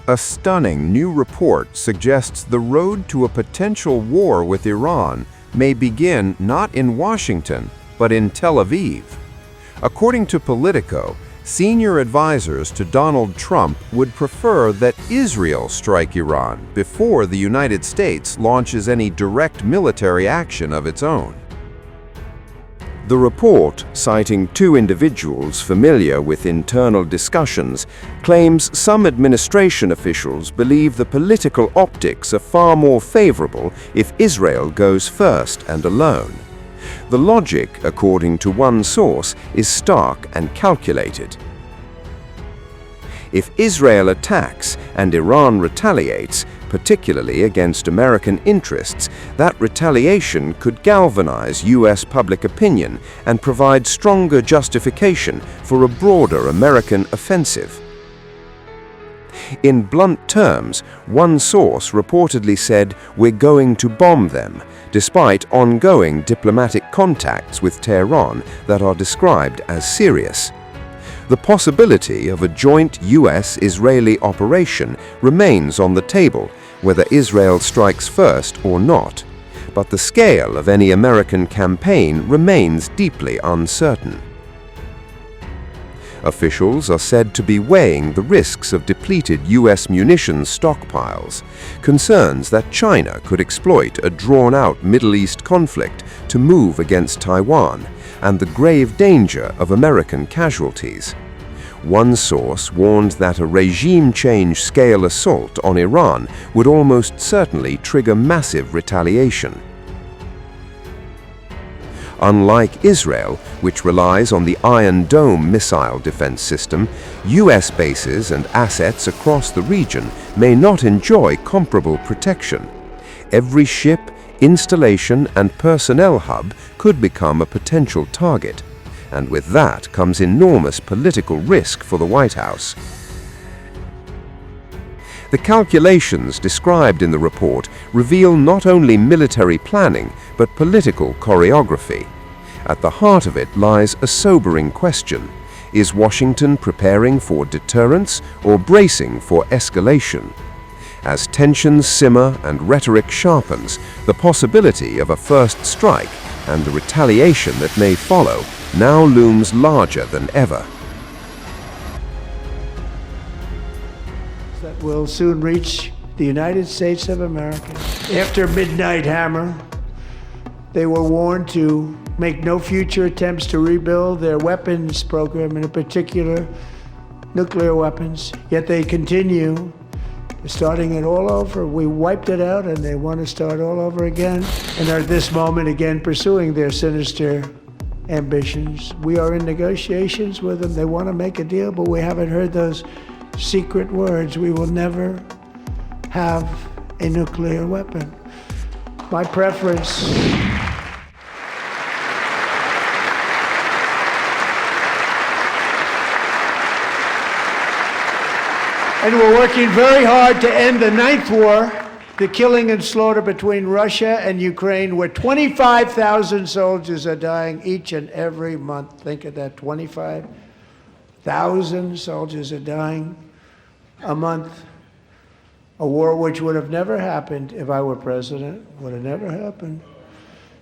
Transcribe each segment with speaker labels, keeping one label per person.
Speaker 1: A stunning new report suggests the road to a potential war with Iran may begin not in Washington, but in Tel Aviv. According to Politico, senior advisors to Donald Trump would prefer that Israel strike Iran before the United States launches any direct military action of its own. The report, citing two individuals familiar with internal discussions, claims some administration officials believe the political optics are far more favorable if Israel goes first and alone. The logic, according to one source, is stark and calculated. If Israel attacks and Iran retaliates, particularly against American interests, that retaliation could galvanize U.S. public opinion and provide stronger justification for a broader American offensive. In blunt terms, one source reportedly said, "We're going to bomb them," despite ongoing diplomatic contacts with Tehran that are described as serious. The possibility of a joint U.S.-Israeli operation remains on the table, whether Israel strikes first or not, but the scale of any American campaign remains deeply uncertain. Officials are said to be weighing the risks of depleted U.S. munitions stockpiles, concerns that China could exploit a drawn-out Middle East conflict to move against Taiwan, and the grave danger of American casualties. One source warned that a regime change-scale assault on Iran would almost certainly trigger massive retaliation. Unlike Israel, which relies on the Iron Dome missile defense system, U.S. bases and assets across the region may not enjoy comparable protection. Every ship, installation, and personnel hub could become a potential target, and with that comes enormous political risk for the White House. The calculations described in the report reveal not only military planning, but political choreography. At the heart of it lies a sobering question: is Washington preparing for deterrence or bracing for escalation? As tensions simmer and rhetoric sharpens, the possibility of a first strike and the retaliation that may follow now looms larger than ever.
Speaker 2: That will soon reach the United States of America. After Midnight Hammer, they were warned to make no future attempts to rebuild their weapons program, and in particular, nuclear weapons. Yet they continue, starting it all over. We wiped it out and they want to start all over again, and are at this moment again pursuing their sinister ambitions. We are in negotiations with them. They want to make a deal, but we haven't heard those secret words: we will never have a nuclear weapon. My preference and we're working very hard to end the ninth war, the killing and slaughter between Russia and Ukraine, where 25,000 soldiers are dying each and every month. Think of that, 25,000 soldiers are dying a month. A war which would have never happened if I were president, would have never happened.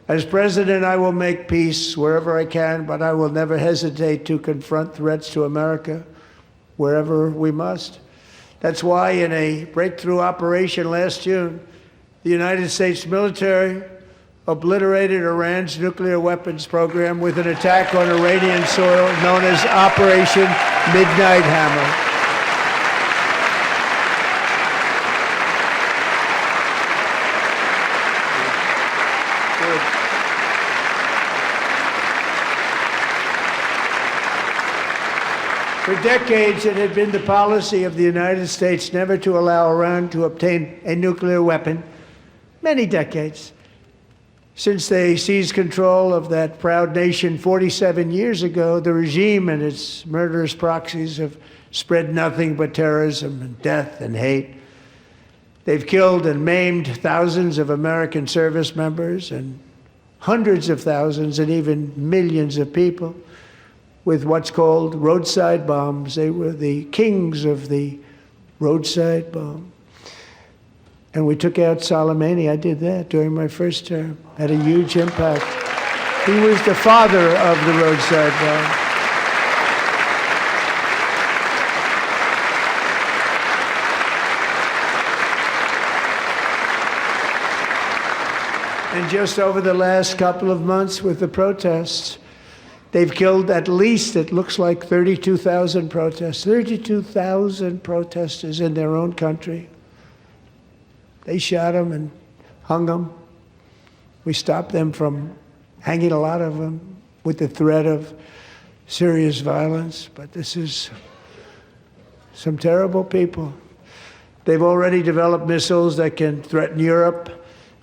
Speaker 2: As president, I will make peace wherever I can, but I will never hesitate to confront threats to America wherever we must. That's why in a breakthrough operation last June, the United States military obliterated Iran's nuclear weapons program with an attack on Iranian soil known as Operation Midnight Hammer. For decades, it had been the policy of the United States never to allow Iran to obtain a nuclear weapon. Many decades. Since they seized control of that proud nation 47 years ago, the regime and its murderous proxies have spread nothing but terrorism and death and hate. They've killed and maimed thousands of American service members and hundreds of thousands and even millions of people with what's called roadside bombs. They were the kings of the roadside bomb. And we took out Soleimani. I did that during my first term. Had a huge impact. He was the father of the roadside bomb. And just over the last couple of months with the protests, they've killed at least, it looks like 32,000 protests, 32,000 protesters in their own country. They shot them and hung them. We stopped them from hanging a lot of them with the threat of serious violence. But this is some terrible people. They've already developed missiles that can threaten Europe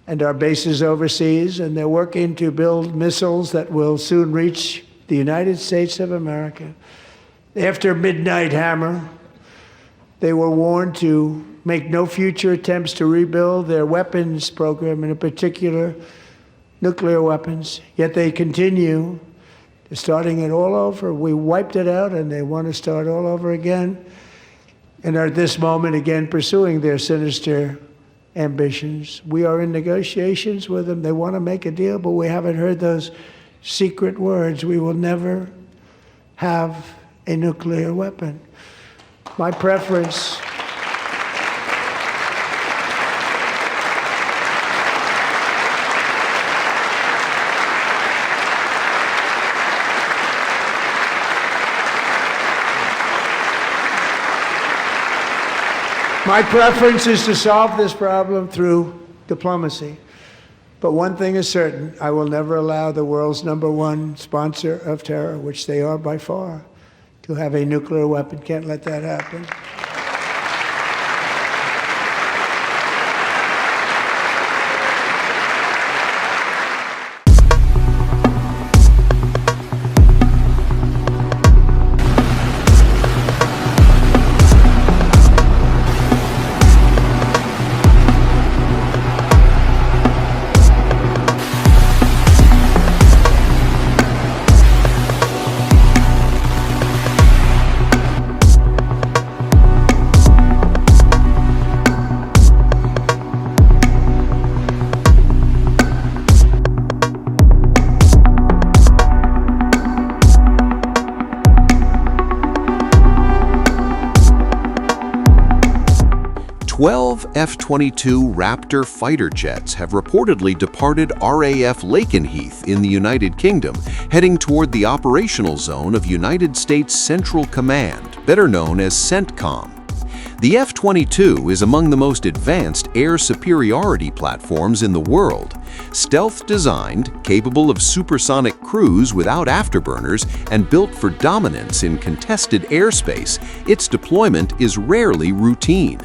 Speaker 2: and our bases overseas, and they're working to build missiles that will soon reach the United States of America. After Midnight Hammer, they were warned to make no future attempts to rebuild their weapons program, and in particular, nuclear weapons. Yet they continue. They're starting it all over. We wiped it out, and they want to start all over again, and are at this moment again pursuing their sinister ambitions. We are in negotiations with them. They want to make a deal, but we haven't heard those secret words. We will never have a nuclear weapon. My preference is to solve this problem through diplomacy. But one thing is certain, I will never allow the world's #1 sponsor of terror, which they are by far, to have a nuclear weapon. Can't let that happen.
Speaker 1: 12 F-22 Raptor fighter jets have reportedly departed RAF Lakenheath in the United Kingdom, heading toward the operational zone of United States Central Command, better known as CENTCOM. The F-22 is among the most advanced air superiority platforms in the world. Stealth-designed, capable of supersonic cruise without afterburners, and built for dominance in contested airspace, its deployment is rarely routine.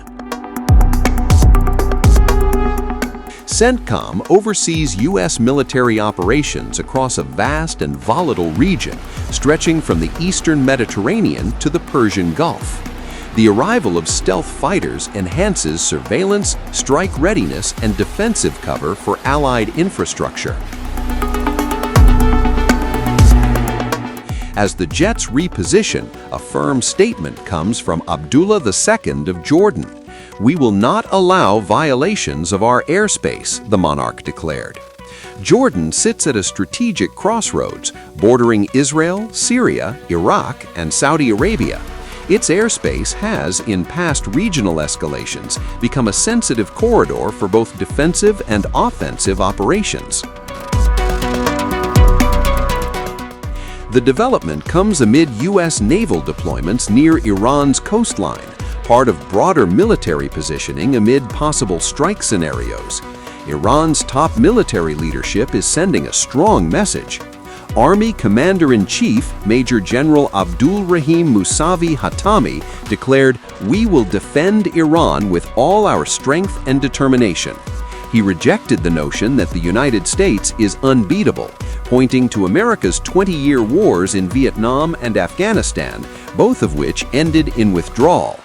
Speaker 1: CENTCOM oversees U.S. military operations across a vast and volatile region, stretching from the eastern Mediterranean to the Persian Gulf. The arrival of stealth fighters enhances surveillance, strike readiness, and defensive cover for Allied infrastructure. As the jets reposition, a firm statement comes from Abdullah II of Jordan. "We will not allow violations of our airspace," the monarch declared. Jordan sits at a strategic crossroads, bordering Israel, Syria, Iraq, and Saudi Arabia. Its airspace has, in past regional escalations, become a sensitive corridor for both defensive and offensive operations. The development comes amid U.S. naval deployments near Iran's coastline, part of broader military positioning amid possible strike scenarios. Iran's top military leadership is sending a strong message. Army Commander-in-Chief Major General Abdul Rahim Musavi Hatami declared, "We will defend Iran with all our strength and determination." He rejected the notion that the United States is unbeatable, pointing to America's 20-year wars in Vietnam and Afghanistan, both of which ended in withdrawal.